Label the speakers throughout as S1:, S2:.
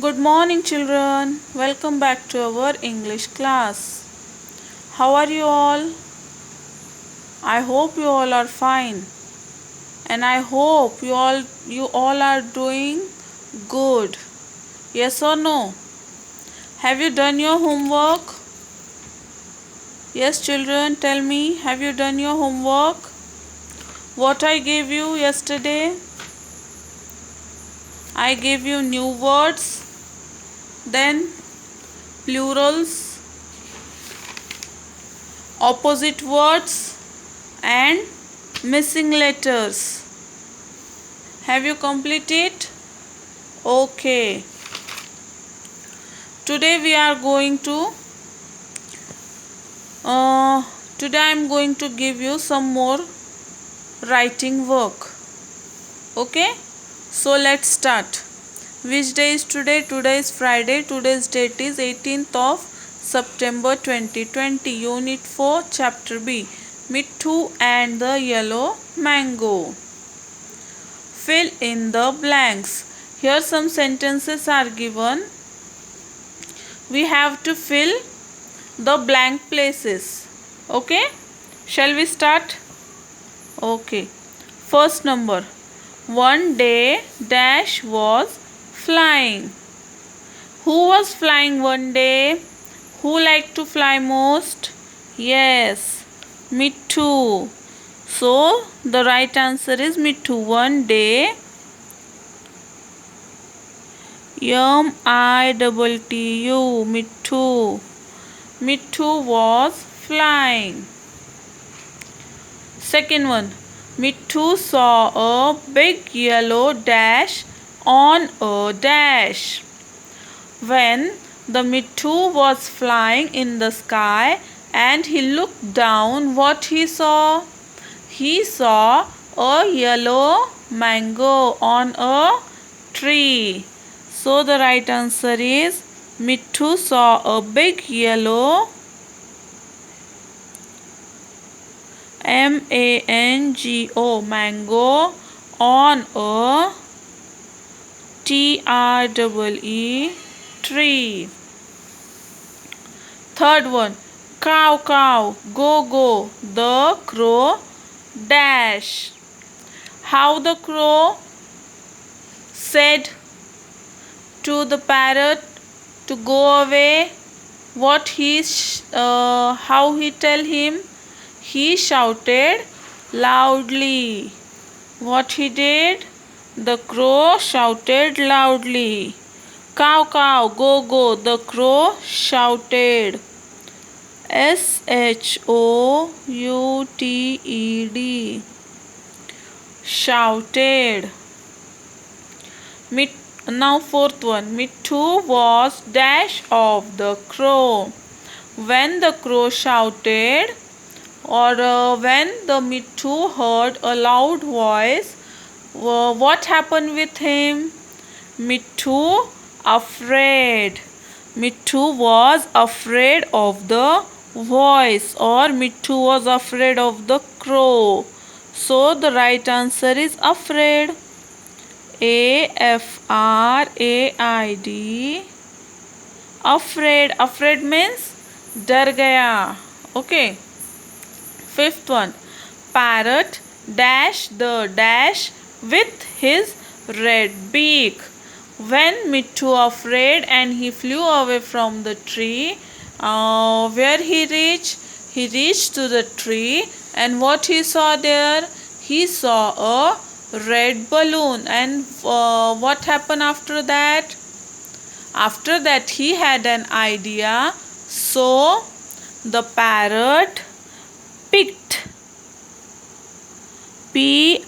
S1: Good morning, children. Welcome back to our English class. How are you all? I hope you all are fine, and I hope you all are doing good. Yes or no? Have you done your homework? Yes, children, tell me, have you done your homework? What I gave you yesterday? I gave you new words, then plurals, opposite words, and missing letters. Have you completed? Okay. Today we are going to today I am going to give you some more writing work. Okay? So let's start. Which day is today? Today is Friday. Today's date is 18th of September 2020. Unit 4, Chapter B. Mittu and the Yellow Mango. Fill in the blanks. Here some sentences are given. We have to fill the blank places. Okay? Shall we start? Okay. First number. One day dash was flying. Who was flying one day? Who liked to fly most? Yes, Mittu. So the right answer is Mittu. One day Mittu. Mittu was flying. Second one. Mittu saw a big yellow dash on a dash. When the Mittu was flying in the sky and he looked down, what he saw? He saw a yellow mango on a tree. So the right answer is Mittu saw a big yellow mango on a tree. Third one, cow, cow, go, the crow dash. How the crow said to the parrot to go away? How he tell him? He shouted loudly. What he did? The crow shouted loudly. Cow, cow, go, the crow shouted. shouted. Shouted. Now fourth one. Mittu was dash of the crow. When the crow shouted, or when the Mittu heard a loud voice, what happened with him? Mittu afraid. Mittu was afraid of the voice, or Mittu was afraid of the crow. So the right answer is afraid. AFRAID. Afraid. Afraid means डर गया. Okay. Fifth one. Parrot dash the dash with his red beak. When Mittu afraid and he flew away from the tree, where he reached? He reached to the tree, and what he saw there? He saw a red balloon. And what happened after that? After that he had an idea. So the parrot picked. PICKED.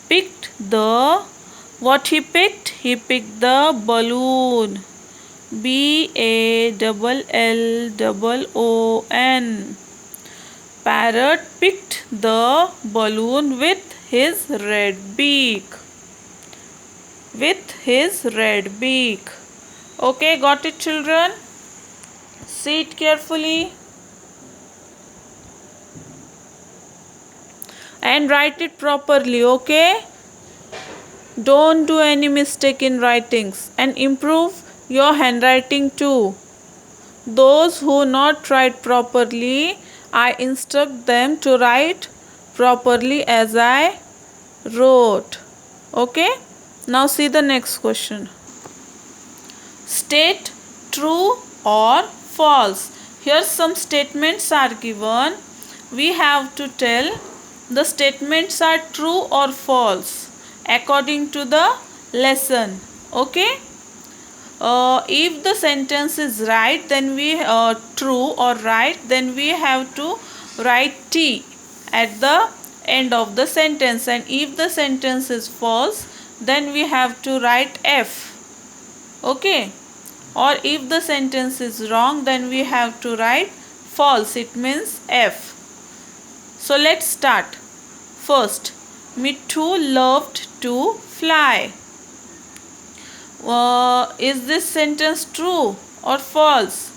S1: Picked the, what he picked? He picked the balloon. BALLON. Parrot picked the balloon with his red beak. With his red beak. Okay, got it, children? See it carefully. and write it properly, okay? Don't do any mistake in writings, and improve your handwriting too. Those who not write properly, I instruct them to write properly as I wrote. Okay? Now see the next question. State true or false. Here some statements are given. We have to tell the statements are true or false according to the lesson. Okay? If the sentence is right, then we true or right, then we have to write T at the end of the sentence, and if the sentence is false, then we have to write F. Okay? Or if the sentence is wrong, then we have to write false. It means F. So let's start. First, Mithu loved to fly. Is this sentence true or false?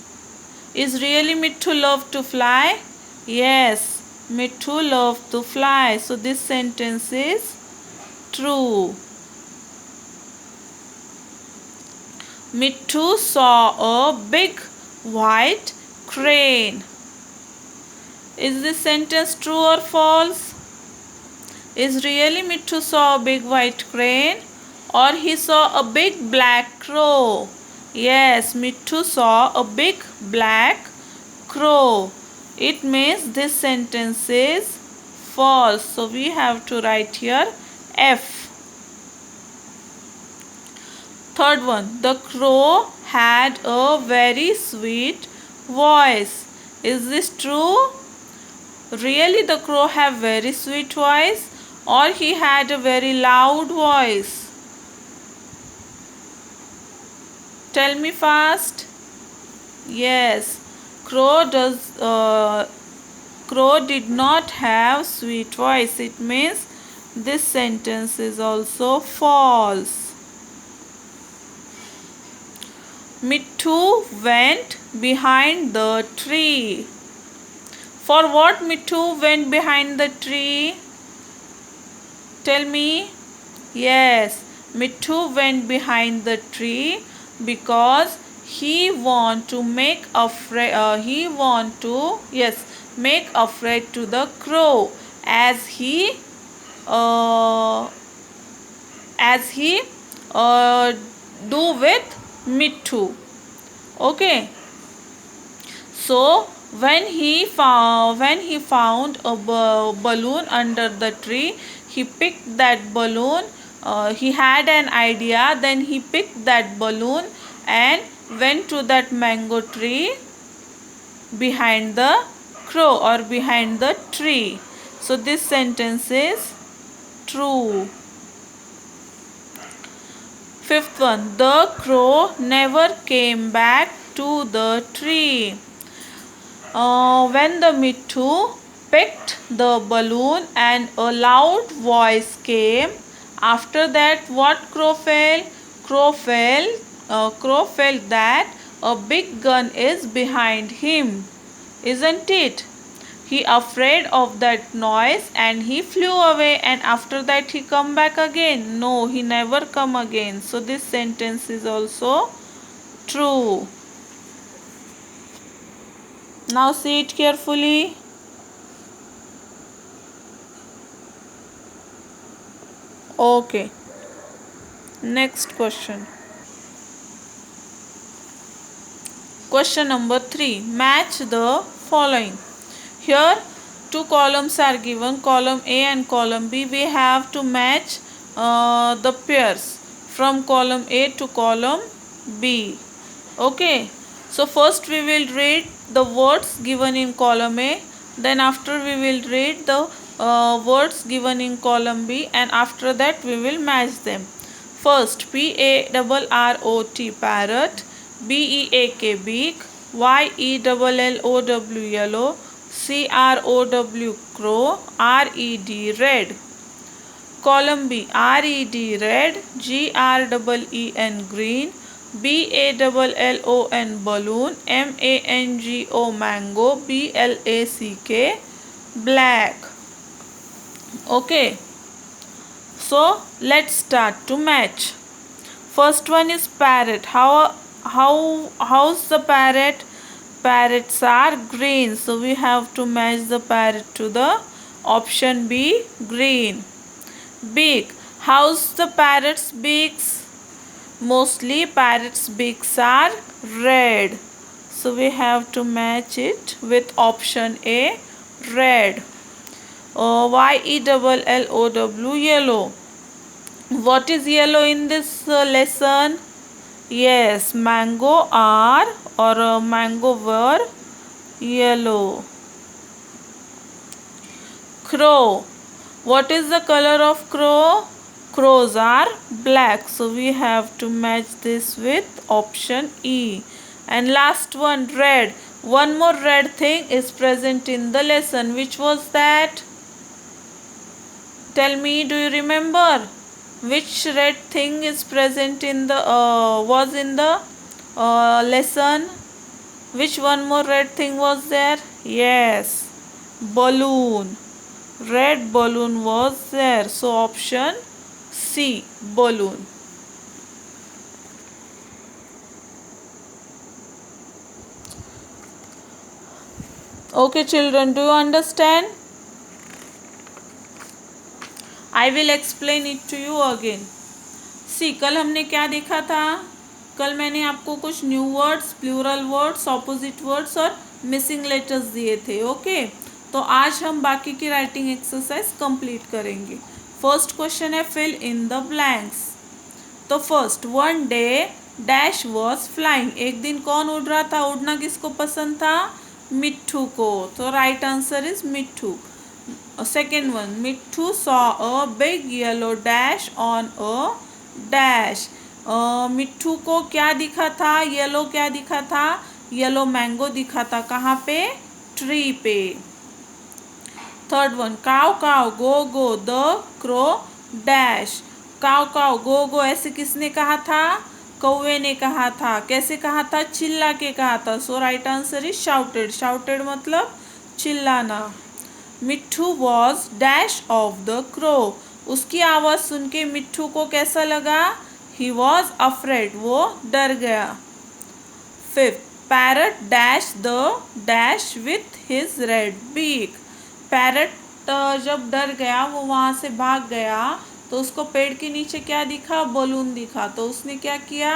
S1: Is really Mithu love to fly? Yes, Mithu love to fly. So this sentence is true. Mithu saw a big white crane. Is this sentence true or false? Is really Mithu saw a big white crane, or he saw a big black crow? Yes, Mithu saw a big black crow. It means this sentence is false. So we have to write here F. Third one, the crow had a very sweet voice. Is this true? Really the crow have very sweet voice, or he had a very loud voice? Tell me fast. Yes, crow did not have sweet voice. It means this sentence is also false. Mithu went behind the tree. For what Mithu went behind the tree? Tell me. Yes, Mithu went behind the tree because he want to make afraid. Make afraid to the crow, as he do with Mithu. Okay. So when he found a balloon under the tree, he picked that balloon. He had an idea. Then he picked that balloon and went to that mango tree behind the crow, or behind the tree. So this sentence is true. Fifth one, the crow never came back to the tree. When the Mithu picked the balloon and a loud voice came, after that what crow felt? Crow felt that a big gun is behind him, isn't it? He afraid of that noise and he flew away, and after that he come back again. No, he never come again. So this sentence is also true. Now see it carefully. Okay. Next question. Question number 3. Match the following. Here two columns are given, column A and column B. We have to match the pairs from column A to column B. Okay. So first we will read the words given in column A. Then after we will read the words given in column B, and after that we will match them. First, PARROT parrot, BEAK beak, YELLOW yellow, CROW crow, RED red. Column B, RED red, GREEN green, BALLON balloon, MANGO mango, BLACK black. Okay, so let's start to match. First one is parrot. How's the parrot? Parrots are green, so we have to match the parrot to the option B, green. Beak. How's the parrot's beaks? Mostly parrots' beaks are red, so we have to match it with option A, red. YELLOW, yellow. What is yellow in this lesson? Yes, mango are or mango were yellow. Crow. What is the color of crow? Crows are black. So we have to match this with option E. And last one, red. One more red thing is present in the lesson. Which was that? Tell me, do you remember? Which red thing is present in the was in the lesson? Which one more red thing was there? Yes, balloon. Red balloon was there. So option C, balloon. Okay children, do you understand? I will explain it to you again. See, कल हमने क्या देखा था? कल मैंने आपको कुछ new words, plural words, opposite words और मिसिंग लेटर्स दिए थे. ओके, तो आज हम बाकी की राइटिंग एक्सरसाइज कंप्लीट करेंगे. फर्स्ट क्वेश्चन है फिल इन द ब्लैंक्स. तो first, one day dash was flying. एक दिन कौन उड़ रहा था? उड़ना किसको पसंद था? मिट्ठू को. तो right answer is Mitthu. Second one, Mitthu saw a big yellow dash on a dash. मिट्ठू को क्या दिखा था? येलो क्या दिखा था? येलो मैंगो दिखा था. कहाँ पे? ट्री पे. थर्ड वन, काव काव गो गो द क्रो डैश. काव काव गो गो ऐसे किसने कहा था? कौवे ने कहा था. कैसे कहा था? चिल्ला के कहा था. So right answer is shouted. Shouted मतलब चिल्लाना. Mitthu was dash of the crow. उसकी आवाज़ सुन के मिट्ठू को कैसा लगा? He was afraid. वो डर गया. Fifth, parrot dash the dash with his red beak. Parrot जब डर गया, वो वहाँ से भाग गया, तो उसको पेड़ के नीचे क्या दिखा? बलून दिखा. तो उसने क्या किया?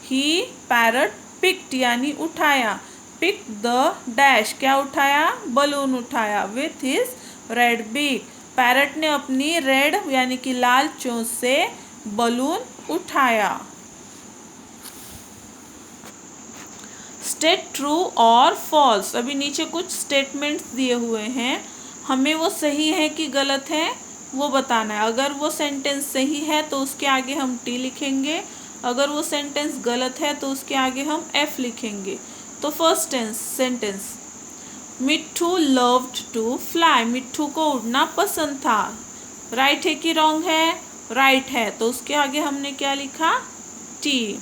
S1: ही पैरट पिक्ड यानी उठाया. पिक द डैश क्या उठाया? बलून उठाया. With his red beak. Parrot ने अपनी रेड यानी कि लाल चोंच से बलून उठाया. स्टेट ट्रू और फॉल्स. अभी नीचे कुछ स्टेटमेंट्स दिए हुए हैं, हमें वो सही है कि गलत है वो बताना है. अगर वो सेंटेंस सही है तो उसके आगे हम टी लिखेंगे. अगर वो सेंटेंस गलत है तो उसके आगे हम एफ लिखेंगे. तो first sentence, Mitthu loved to fly. मिट्ठू को उड़ना पसंद था. राइट है कि रॉन्ग है? राइट है. तो उसके आगे हमने क्या लिखा? T.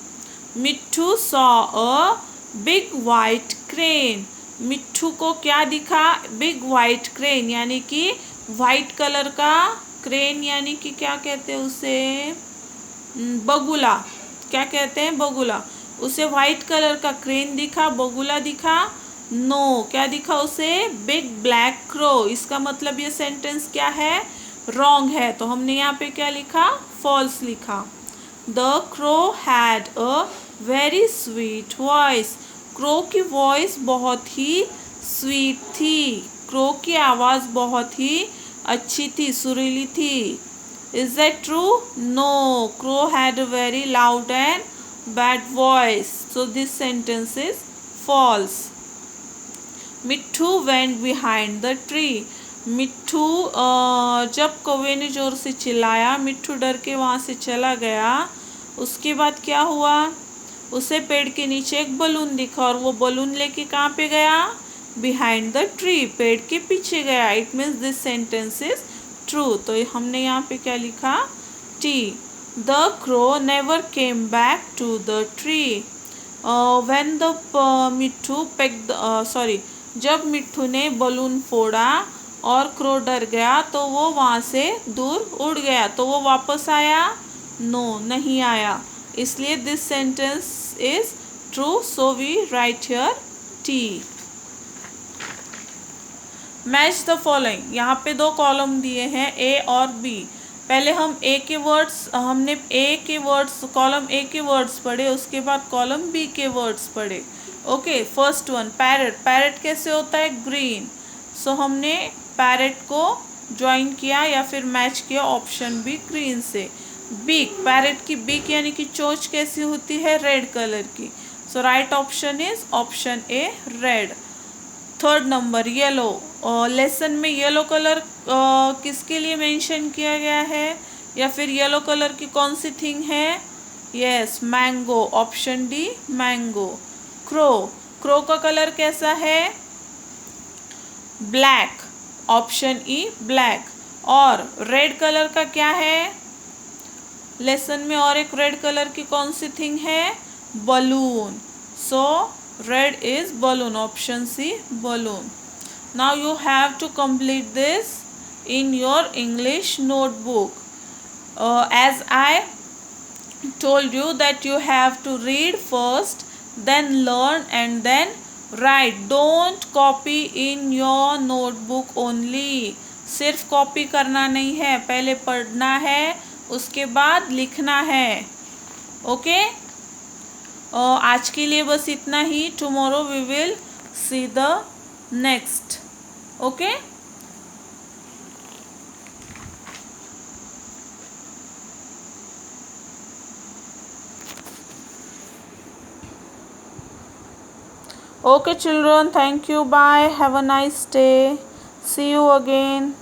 S1: Mitthu saw a big white crane. मिट्ठू को क्या दिखा? बिग वाइट क्रेन यानी कि वाइट कलर का क्रेन यानी कि क्या कहते हैं उसे? बगुला. क्या कहते हैं? बगुला. उसे वाइट कलर का क्रेन दिखा, बगुला दिखा? नो. क्या दिखा उसे? Big black crow. इसका मतलब ये सेंटेंस क्या है? रॉन्ग है. तो हमने यहाँ पे क्या लिखा? फॉल्स लिखा. The crow had a very sweet voice. Crow की वॉइस बहुत ही स्वीट थी. क्रो की आवाज़ बहुत ही अच्छी थी, सुरीली थी. Is that true? No. Crow had a very loud and bad voice. So this sentence is false. Mitthu went behind the tree. मिट्ठू जब कौवे ने जोर से चिल्लाया, मिट्ठू डर के वहाँ से चला गया. उसके बाद क्या हुआ? उसे पेड़ के नीचे एक बलून दिखा और वो बलून लेके कहाँ पे गया? Behind the tree. पेड़ के पीछे गया. It means this sentence is true. तो हमने यहाँ पे क्या लिखा? T. The crow never came back to the tree. When the Mitthu pecked जब मिट्ठू ने बलून फोड़ा, और क्रो डर गया तो वो वहाँ से दूर उड़ गया, तो वो वापस आया? नो, नहीं आया। इसलिए this sentence is true, so we write here T. Match the following, यहाँ पे दो कॉलम दिए हैं ए और बी। पहले हम ए के वर्ड्स, हमने ए के वर्ड्स, कॉलम ए के वर्ड्स पढ़े, उसके बाद कॉलम बी के वर्ड्स पढ़े। Okay, first one parrot. Parrot कैसे होता है? ग्रीन। सो हमने पैरट को ज्वाइन किया या फिर मैच किया ऑप्शन बी ग्रीन से। बीक, पैरट की बीक यानी कि चोंच कैसी होती है? रेड कलर की। So right option is option A red. Third number yellow. Lesson में येलो कलर किसके लिए मेंशन किया गया है, या फिर येलो कलर की कौन सी थिंग है? Yes, mango, option D mango. Crow, crow का कलर कैसा है? Black, option E black. और रेड कलर का क्या है? लेसन में और एक रेड कलर की कौन सी थिंग है? Balloon. So red is balloon, option C balloon. Now you have to complete this in your English notebook. As I told you that you have to read first, then learn and then write. Don't copy in your notebook only. सिर्फ copy करना नहीं है, पहले पढ़ना है, उसके बाद लिखना है। ओके, आज के लिए बस इतना ही। Tomorrow we will see the next. Okay, okay children, thank you, bye, have a nice day, see you again.